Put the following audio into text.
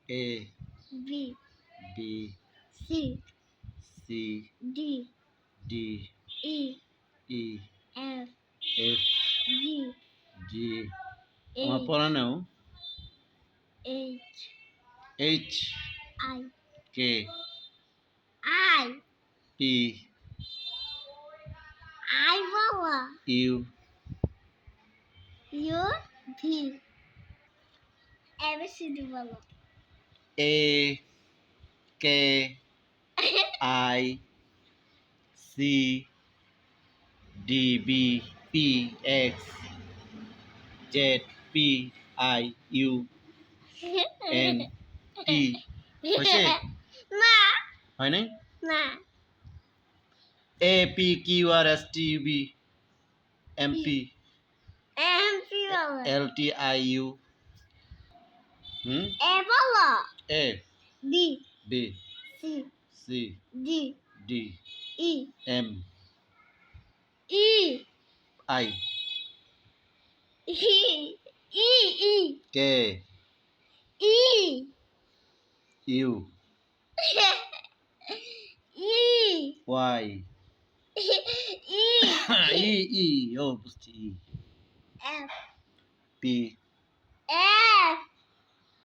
A B B C C D D E E F F G G আমার H পড়া নাও H H I K I P বাবা U U V ABCD বলো A K I C D B P X Z P I U N T হয়েছে না হয় নাই না A P Q R S T U V M P MP বলো L T I U A বলো A B B C C D D E M E I E E E K E U E Y E E E ও বুঝছি F P F